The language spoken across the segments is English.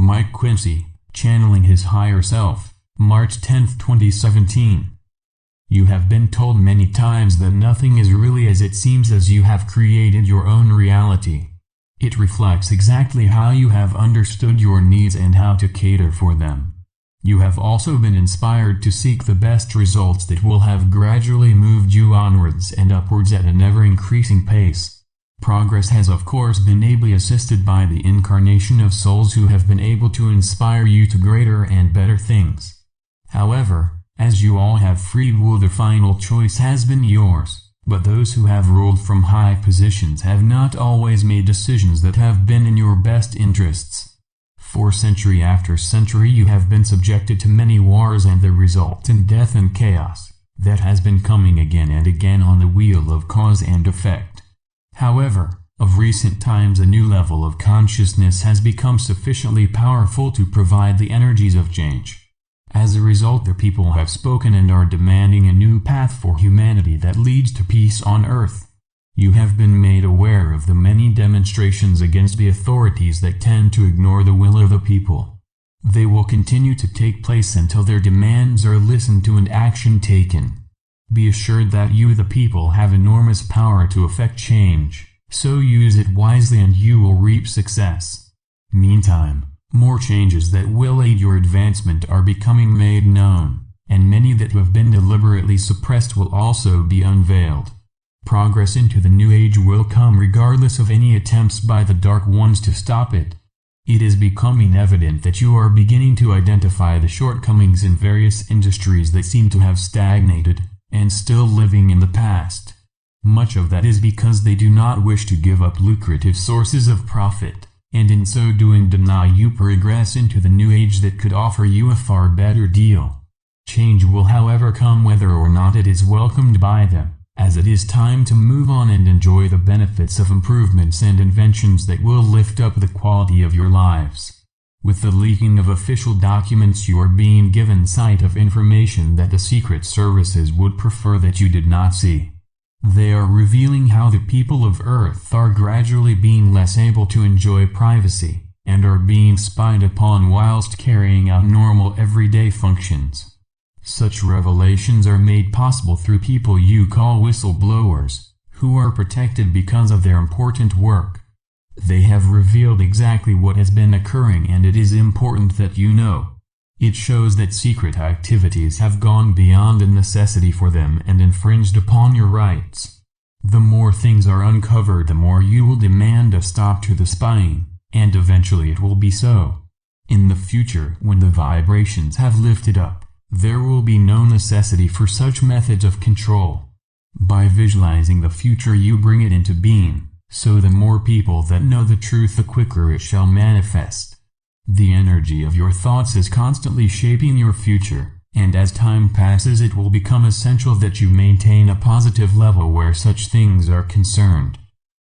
Mike Quinsey, channeling his higher self, March 10, 2017. You have been told many times that nothing is really as it seems, as you have created your own reality. It reflects exactly how you have understood your needs and how to cater for them. You have also been inspired to seek the best results that will have gradually moved you onwards and upwards at an ever-increasing pace. Progress has of course been ably assisted by the incarnation of souls who have been able to inspire you to greater and better things. However, as you all have free will, the final choice has been yours, but those who have ruled from high positions have not always made decisions that have been in your best interests. For century after century you have been subjected to many wars and the resultant death and chaos that has been coming again and again on the wheel of cause and effect. However, of recent times a new level of consciousness has become sufficiently powerful to provide the energies of change. As a result, the people have spoken and are demanding a new path for humanity that leads to peace on earth. You have been made aware of the many demonstrations against the authorities that tend to ignore the will of the people. They will continue to take place until their demands are listened to and action taken. Be assured that you, the people, have enormous power to effect change, so use it wisely and you will reap success. Meantime, more changes that will aid your advancement are becoming made known, and many that have been deliberately suppressed will also be unveiled. Progress into the new age will come regardless of any attempts by the Dark Ones to stop it. It is becoming evident that you are beginning to identify the shortcomings in various industries that seem to have stagnated and still living in the past. Much of that is because they do not wish to give up lucrative sources of profit, and in so doing deny you progress into the new age that could offer you a far better deal. Change will however come whether or not it is welcomed by them, as it is time to move on and enjoy the benefits of improvements and inventions that will lift up the quality of your lives. With the leaking of official documents, you are being given sight of information that the secret services would prefer that you did not see. They are revealing how the people of Earth are gradually being less able to enjoy privacy, and are being spied upon whilst carrying out normal everyday functions. Such revelations are made possible through people you call whistleblowers, who are protected because of their important work. They have revealed exactly what has been occurring, and it is important that you know. It shows that secret activities have gone beyond the necessity for them and infringed upon your rights. The more things are uncovered, the more you will demand a stop to the spying, and eventually it will be so. In the future, when the vibrations have lifted up, there will be no necessity for such methods of control. By visualizing the future you bring it into being, so the more people that know the truth, the quicker it shall manifest. The energy of your thoughts is constantly shaping your future, and as time passes it will become essential that you maintain a positive level where such things are concerned.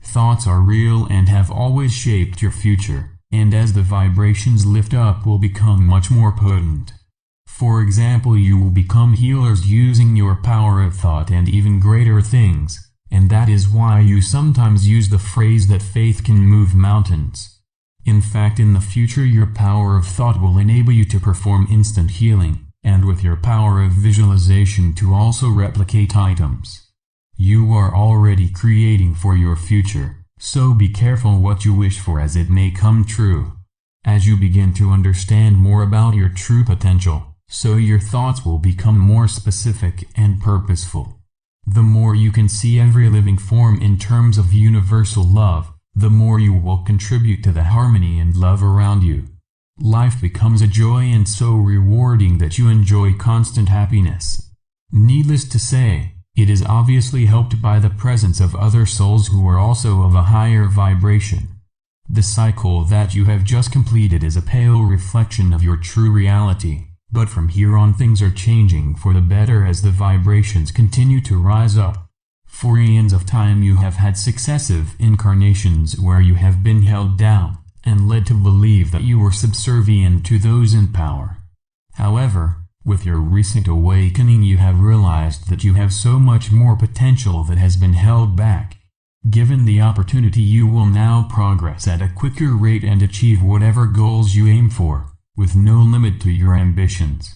Thoughts are real and have always shaped your future, and as the vibrations lift up will become much more potent. For example, you will become healers using your power of thought and even greater things. And that is why you sometimes use the phrase that faith can move mountains. In fact, in the future your power of thought will enable you to perform instant healing, and with your power of visualization to also replicate items. You are already creating for your future, so be careful what you wish for, as it may come true. As you begin to understand more about your true potential, so your thoughts will become more specific and purposeful. The more you can see every living form in terms of universal love, the more you will contribute to the harmony and love around you. Life becomes a joy and so rewarding that you enjoy constant happiness. Needless to say, it is obviously helped by the presence of other souls who are also of a higher vibration. The cycle that you have just completed is a pale reflection of your true reality. But from here on things are changing for the better as the vibrations continue to rise up. For eons of time you have had successive incarnations where you have been held down, and led to believe that you were subservient to those in power. However, with your recent awakening you have realized that you have so much more potential that has been held back. Given the opportunity, you will now progress at a quicker rate and achieve whatever goals you aim for, with no limit to your ambitions.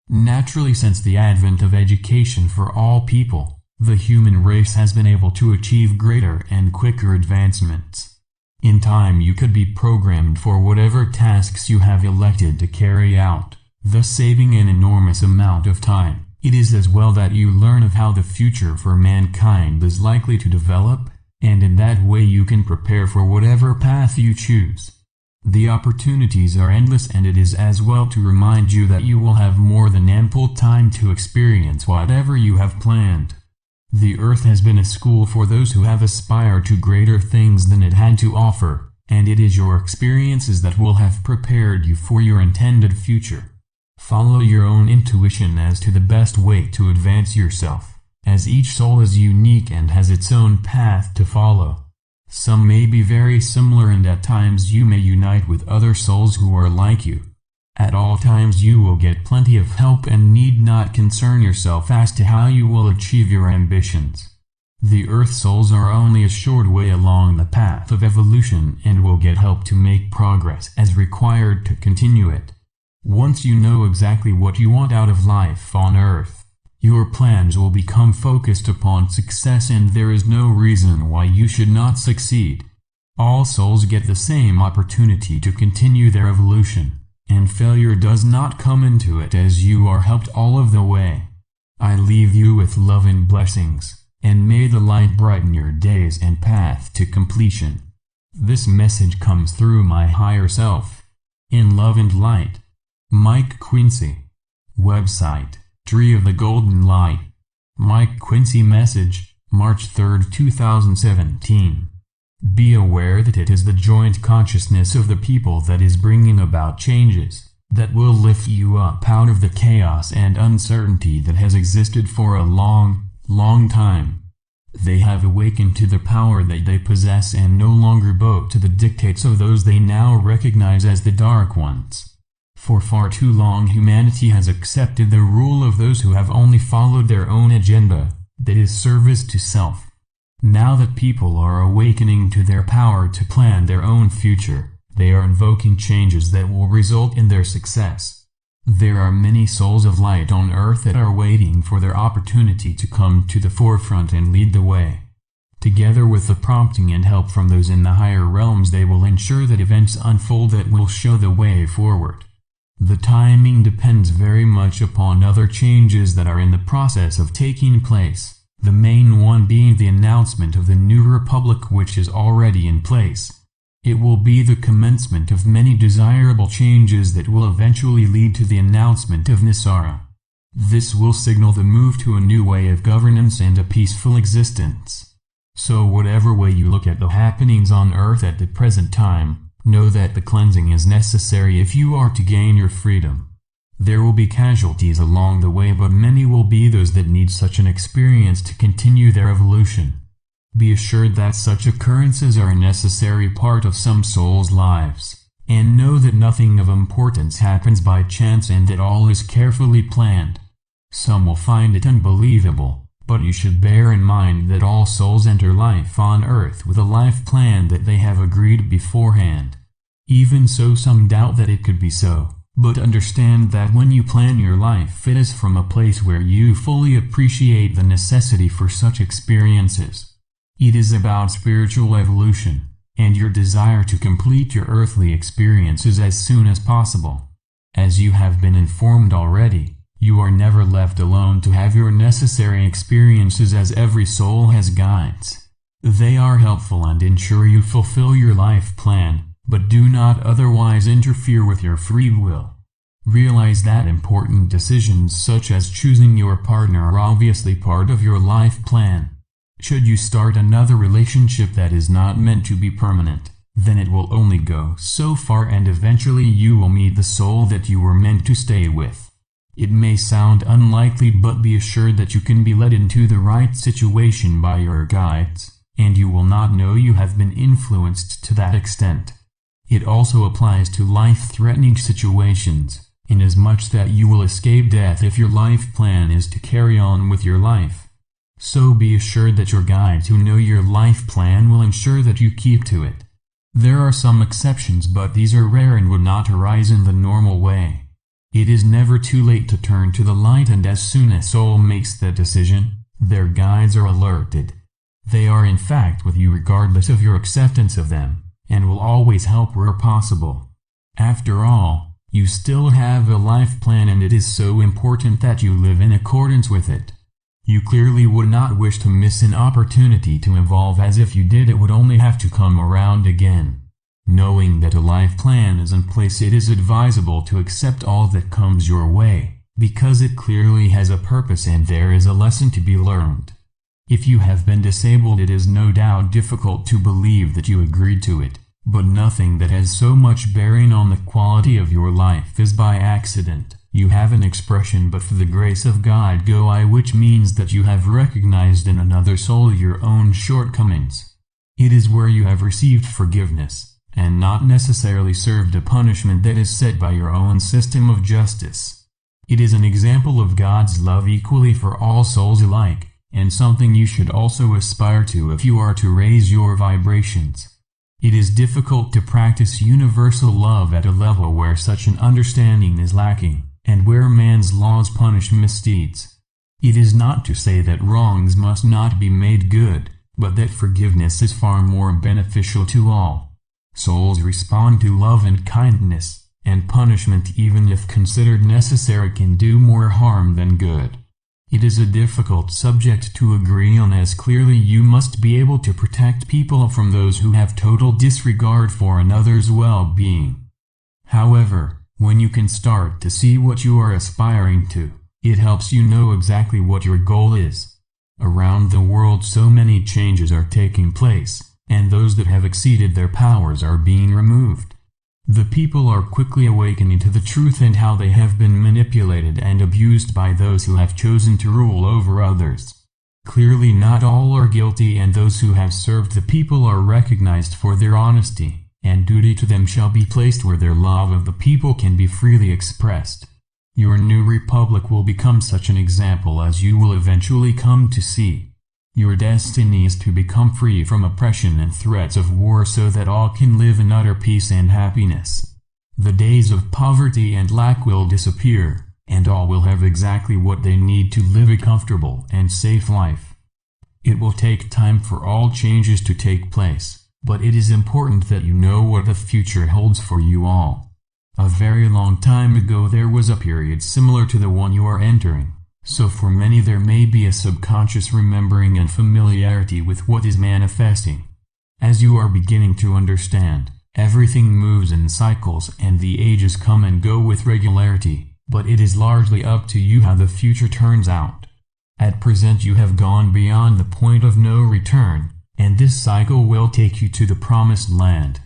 Naturally, since the advent of education for all people, the human race has been able to achieve greater and quicker advancements. In time, you could be programmed for whatever tasks you have elected to carry out, thus saving an enormous amount of time. It is as well that you learn of how the future for mankind is likely to develop, and in that way you can prepare for whatever path you choose. The opportunities are endless, and it is as well to remind you that you will have more than ample time to experience whatever you have planned. The earth has been a school for those who have aspired to greater things than it had to offer, and it is your experiences that will have prepared you for your intended future. Follow your own intuition as to the best way to advance yourself, as each soul is unique and has its own path to follow. Some may be very similar, and at times you may unite with other souls who are like you. At all times you will get plenty of help and need not concern yourself as to how you will achieve your ambitions. The earth souls are only a short way along the path of evolution and will get help to make progress as required to continue it. Once you know exactly what you want out of life on earth, your plans will become focused upon success, and there is no reason why you should not succeed. All souls get the same opportunity to continue their evolution, and failure does not come into it, as you are helped all of the way. I leave you with love and blessings, and may the light brighten your days and path to completion. This message comes through my higher self. In love and light. Mike Quinsey. Website, Tree of the Golden Light. Mike Quinsey message, March 3, 2017. Be aware that it is the joint consciousness of the people that is bringing about changes, that will lift you up out of the chaos and uncertainty that has existed for a long, long time. They have awakened to the power that they possess and no longer bow to the dictates of those they now recognize as the Dark Ones. For far too long humanity has accepted the rule of those who have only followed their own agenda, that is service to self. Now that people are awakening to their power to plan their own future, they are invoking changes that will result in their success. There are many souls of light on earth that are waiting for their opportunity to come to the forefront and lead the way. Together with the prompting and help from those in the higher realms, they will ensure that events unfold that will show the way forward. The timing depends very much upon other changes that are in the process of taking place, the main one being the announcement of the new republic, which is already in place. It will be the commencement of many desirable changes that will eventually lead to the announcement of Nisara. This will signal the move to a new way of governance and a peaceful existence. So whatever way you look at the happenings on earth at the present time, know that the cleansing is necessary if you are to gain your freedom. There will be casualties along the way, but many will be those that need such an experience to continue their evolution. Be assured that such occurrences are a necessary part of some souls' lives, and know that nothing of importance happens by chance and that all is carefully planned. Some will find it unbelievable, but you should bear in mind that all souls enter life on earth with a life plan that they have agreed beforehand. Even so, some doubt that it could be so, but understand that when you plan your life, it is from a place where you fully appreciate the necessity for such experiences. It is about spiritual evolution, and your desire to complete your earthly experiences as soon as possible. As you have been informed already, you are never left alone to have your necessary experiences, as every soul has guides. They are helpful and ensure you fulfill your life plan, but do not otherwise interfere with your free will. Realize that important decisions such as choosing your partner are obviously part of your life plan. Should you start another relationship that is not meant to be permanent, then it will only go so far, and eventually you will meet the soul that you were meant to stay with. It may sound unlikely, but be assured that you can be led into the right situation by your guides, and you will not know you have been influenced to that extent. It also applies to life-threatening situations, inasmuch that you will escape death if your life plan is to carry on with your life. So be assured that your guides who know your life plan will ensure that you keep to it. There are some exceptions, but these are rare and would not arise in the normal way. It is never too late to turn to the light, and as soon as soul makes that decision, their guides are alerted. They are in fact with you regardless of your acceptance of them, and will always help where possible. After all, you still have a life plan, and it is so important that you live in accordance with it. You clearly would not wish to miss an opportunity to evolve, as if you did it would only have to come around again. Knowing that a life plan is in place, it is advisable to accept all that comes your way, because it clearly has a purpose and there is a lesson to be learned. If you have been disabled, it is no doubt difficult to believe that you agreed to it, but nothing that has so much bearing on the quality of your life is by accident. You have an expression, but for the grace of God go I, which means that you have recognized in another soul your own shortcomings. It is where you have received forgiveness, and not necessarily served a punishment that is set by your own system of justice. It is an example of God's love equally for all souls alike, and something you should also aspire to if you are to raise your vibrations. It is difficult to practice universal love at a level where such an understanding is lacking, and where man's laws punish misdeeds. It is not to say that wrongs must not be made good, but that forgiveness is far more beneficial to all. Souls respond to love and kindness, and punishment, even if considered necessary, can do more harm than good. It is a difficult subject to agree on, as clearly you must be able to protect people from those who have total disregard for another's well-being. However, when you can start to see what you are aspiring to, it helps you know exactly what your goal is. Around the world so many changes are taking place, and those that have exceeded their powers are being removed. The people are quickly awakening to the truth and how they have been manipulated and abused by those who have chosen to rule over others. Clearly not all are guilty, and those who have served the people are recognized for their honesty, and duty to them shall be placed where their love of the people can be freely expressed. Your new republic will become such an example as you will eventually come to see. Your destiny is to become free from oppression and threats of war, so that all can live in utter peace and happiness. The days of poverty and lack will disappear, and all will have exactly what they need to live a comfortable and safe life. It will take time for all changes to take place, but it is important that you know what the future holds for you all. A very long time ago there was a period similar to the one you are entering. So for many there may be a subconscious remembering and familiarity with what is manifesting. As you are beginning to understand, everything moves in cycles and the ages come and go with regularity, but it is largely up to you how the future turns out. At present you have gone beyond the point of no return, and this cycle will take you to the promised land.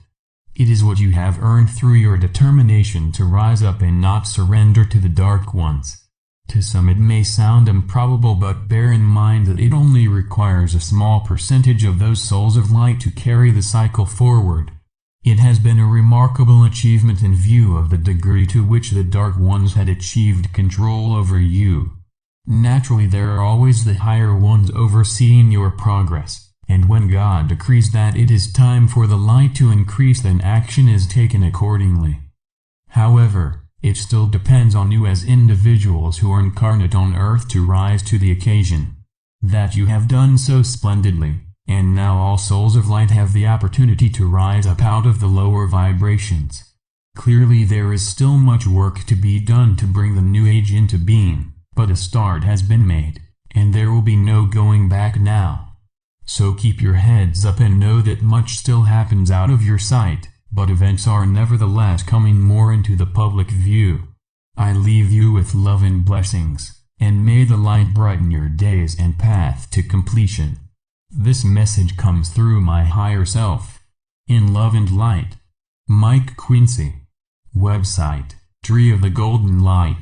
It is what you have earned through your determination to rise up and not surrender to the dark ones. To some it may sound improbable, but bear in mind that it only requires a small percentage of those souls of light to carry the cycle forward. It has been a remarkable achievement in view of the degree to which the Dark Ones had achieved control over you. Naturally, there are always the higher ones overseeing your progress, and when God decrees that it is time for the light to increase, then action is taken accordingly. However, it still depends on you as individuals who are incarnate on earth to rise to the occasion. That you have done so splendidly, and now all souls of light have the opportunity to rise up out of the lower vibrations. Clearly there is still much work to be done to bring the new age into being, but a start has been made, and there will be no going back now. So keep your heads up and know that much still happens out of your sight, but events are nevertheless coming more into the public view. I leave you with love and blessings, and may the light brighten your days and path to completion. This message comes through my higher self. In love and light. Mike Quinsey. Website, Tree of the Golden Light.